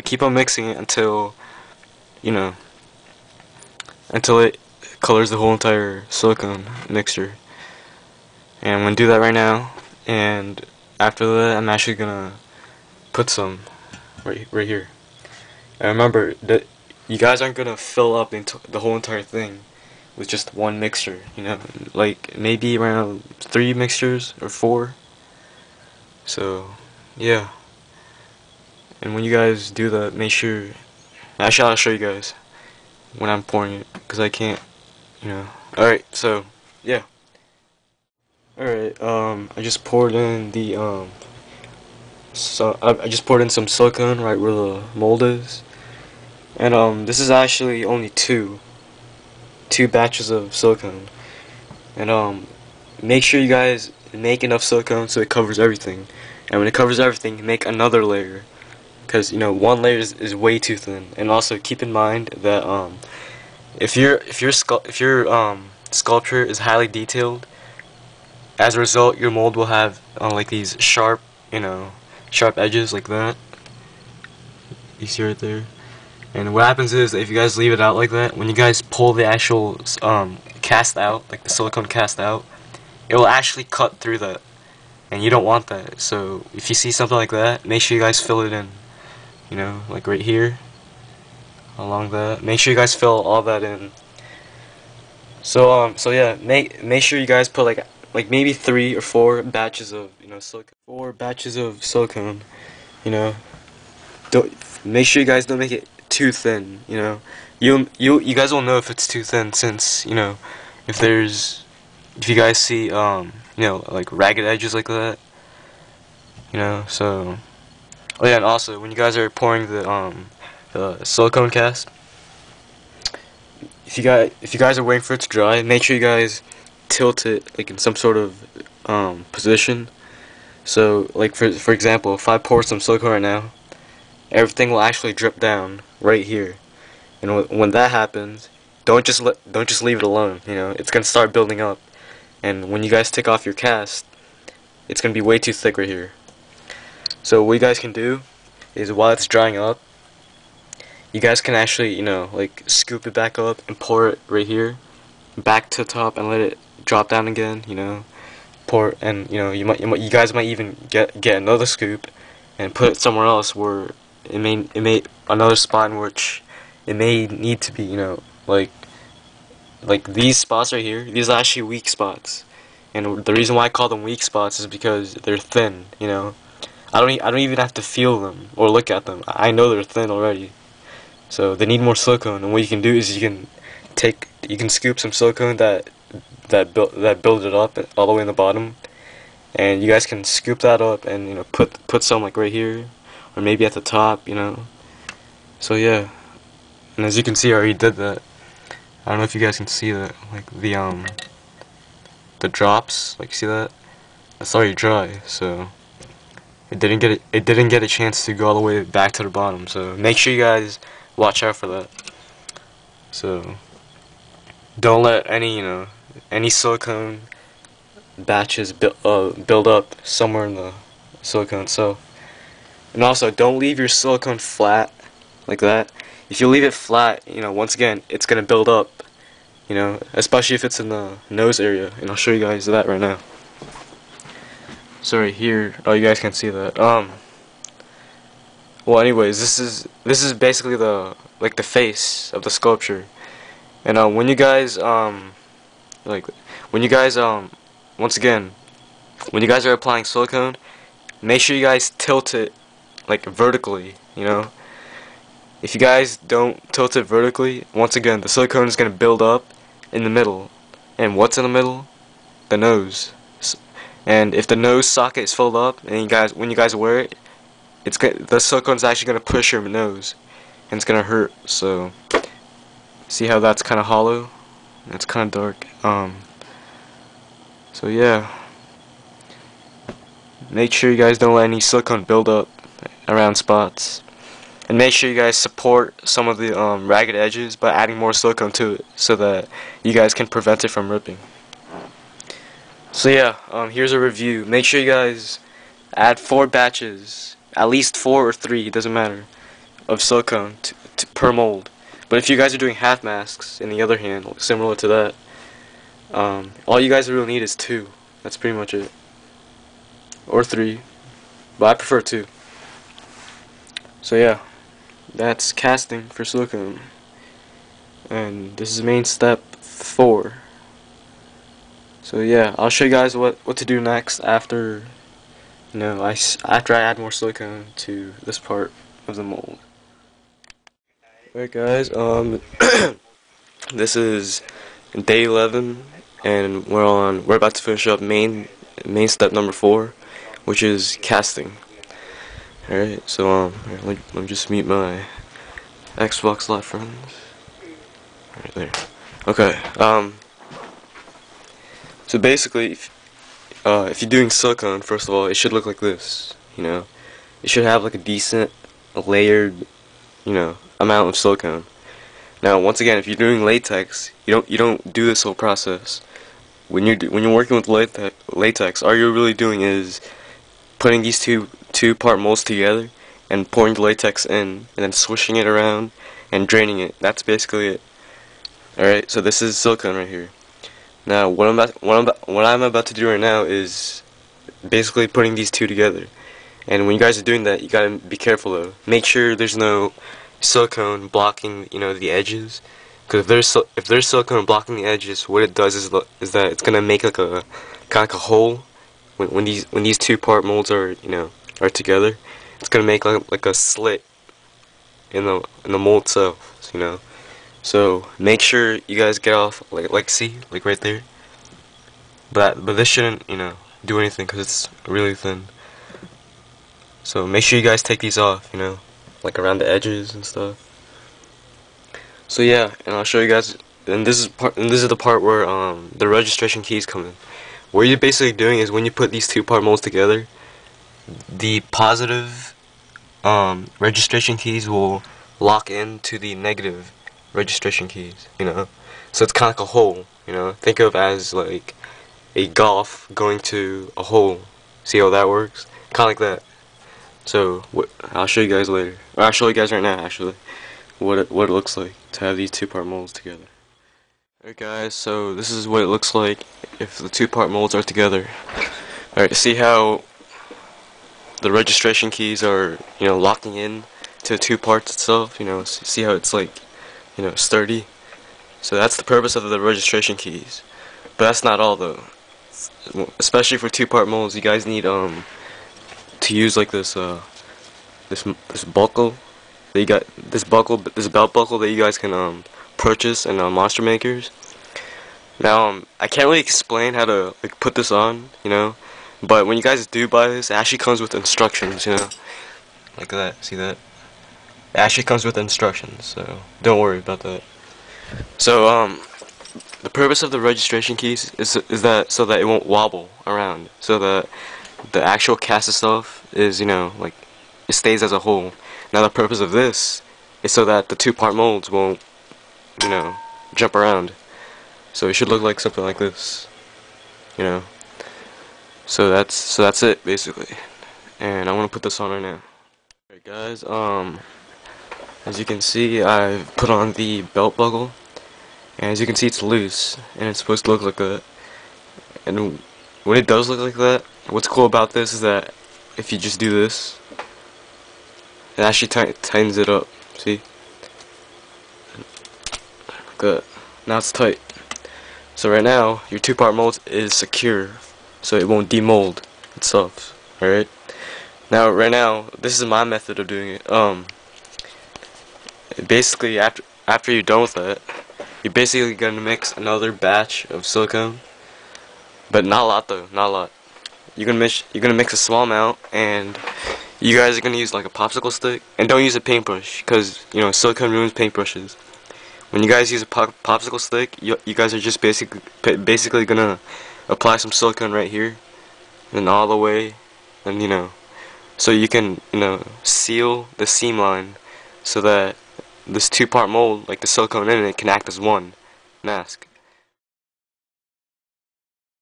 keep on mixing it until you know until it colors the whole entire silicone mixture. And I'm gonna do that right now. And after that, I'm actually gonna put some right here. And remember that you guys aren't gonna fill up the whole entire thing with just one mixture. Like maybe around 3 mixtures or 4. So yeah. And when you guys do that, make sure. Actually, I'll show you guys when I'm pouring it, because I can't. Alright, so yeah. Alright, I just poured in the I just poured in some silicone right where the mold is. And this is actually only two batches of silicone. And make sure you guys make enough silicone so it covers everything. And when it covers everything, make another layer, because one layer is way too thin. And also keep in mind that if your sculpture is highly detailed, as a result, your mold will have like these sharp edges like that. You see right there. And what happens is, if you guys leave it out like that, when you guys pull the actual cast out, like the silicone cast out, it will actually cut through that, and you don't want that. So if you see something like that, make sure you guys fill it in. Like right here, along that. Make sure you guys fill all that in. So yeah, make sure you guys put like maybe 3 or 4 batches of silicone. 4 batches of silicone. Don't make sure you guys don't make it too thin. You guys will know if it's too thin, since if you guys see like ragged edges like that. So oh yeah, and also when you guys are pouring the silicone cast, if you guys are waiting for it to dry, make sure you guys tilt it like in some sort of position. So like for example, if I pour some silicone right now, everything will actually drip down right here. And when that happens, don't just leave it alone. It's gonna start building up, and when you guys take off your cast, it's gonna be way too thick right here. So what you guys can do is, while it's drying up, you guys can actually like scoop it back up and pour it right here, back to the top, and let it drop down again. Pour, and you guys might even get another scoop and put it somewhere else where it may another spot in which it may need to be, like these spots right here. These are actually weak spots, and the reason why I call them weak spots is because they're thin. I don't even have to feel them or look at them. I know they're thin already. So they need more silicone, and what you can do is you can scoop some silicone that build it up all the way in the bottom, and you guys can scoop that up and put some like right here, or maybe at the top. So yeah, and as you can see, I already did that. I don't know if you guys can see that, like the drops, like, see that? That's already dry, so it didn't get a chance to go all the way back to the bottom. So make sure you guys watch out for that. So don't let any silicone batches build up somewhere in the silicone itself. And also, don't leave your silicone flat like that. If you leave it flat, once again, it's gonna build up. Especially if it's in the nose area, and I'll show you guys that right now. So right here, oh, you guys can see that. Well, anyways, this is basically the face of the sculpture. And when you guys once again, when you guys are applying silicone, make sure you guys tilt it like vertically. If you guys don't tilt it vertically, once again, the silicone is gonna build up in the middle. And what's in the middle? The nose. And if the nose socket is filled up, and when you guys wear it, the silicone is actually gonna push your nose, and it's gonna hurt. So see how that's kind of hollow? It's kind of dark. So yeah, make sure you guys don't let any silicone build up around spots, and make sure you guys support some of the ragged edges by adding more silicone to it, so that you guys can prevent it from ripping. So yeah, here's a review. Make sure you guys add 4 batches, at least 4 or 3, it doesn't matter, of silicone per mold. But if you guys are doing half masks, in the other hand, similar to that, all you guys really need is 2. That's pretty much it. Or 3. But I prefer 2. So yeah, that's casting for silicone. And this is main step 4. So yeah, I'll show you guys what to do next after, you know, after I add more silicone to this part of the mold. Alright guys, this is day 11, and we're about to finish up main step number 4, which is casting. Alright, so let me just mute my Xbox Live friends. Right there. Okay, so basically, if you're doing silicone, first of all, it should look like this, you know. It should have like a decent, layered, you know, amount of silicone. Now, once again, if you're doing latex, you don't do this whole process. When you're working with latex, all you're really doing is putting these two part molds together and pouring the latex in, and then swishing it around and draining it. That's basically it. All right, so this is silicone right here. Now, what I'm about to do right now is basically putting these two together. And when you guys are doing that, you gotta be careful though. Make sure there's no silicone blocking, you know, the edges. Because if there's silicone blocking the edges, what it does is that it's gonna make like a kind of like a hole when these two part molds are, you know, are together. It's gonna make like a slit in the mold itself, you know. So make sure you guys get off like see, like right there. But this shouldn't, you know, do anything because it's really thin. So make sure you guys take these off, you know, like around the edges and stuff. So yeah, and I'll show you guys. And this is the part where the registration keys come in. What you're basically doing is when you put these two part molds together, the positive registration keys will lock into the negative registration keys, you know. So it's kind of like a hole, you know. Think of as like a golf going to a hole. See how that works? Kind of like that. So I'll show you guys later. Or I'll show you guys right now, actually, what it looks like to have these two part molds together. Alright guys, so this is what it looks like if the two part molds are together. Alright, see how the registration keys are, you know, locking in to the two parts itself, you know. See how it's like, you know, sturdy. So that's the purpose of the registration keys. But that's not all though. Especially for two part molds, you guys need to use like this buckle that you got, this belt buckle that you guys can purchase in Monster Makers. Now I can't really explain how to like put this on, you know, but when you guys do buy this, it actually comes with instructions, you know, like that. See that? It actually comes with instructions, so don't worry about that. So the purpose of the registration keys is that so that it won't wobble around, so that the actual cast itself is, you know, like it stays as a whole. Now the purpose of this is so that the two part molds won't, you know, jump around. So it should look like something like this, you know. So that's it basically. And I want to put this on right now. Alright guys, as you can see, I've put on the belt buckle, and as you can see, it's loose, and it's supposed to look like that. And when it does look like that, what's cool about this is that if you just do this, it actually tightens it up. See? Like that. Now it's tight. So right now, your two part mold is secure, so it won't demold itself. Alright? Now, right now, this is my method of doing it. Basically, after you're done with that, you're basically gonna mix another batch of silicone, but not a lot though, not a lot. You're gonna mix a small amount, and you guys are gonna use like a popsicle stick, and don't use a paintbrush, because you know silicone ruins paintbrushes. When you guys use a popsicle stick, you guys are just basically gonna apply some silicone right here, and all the way, and you know, so you can, you know, seal the seam line, so that this two part mold, like the silicone in it, can act as one mask.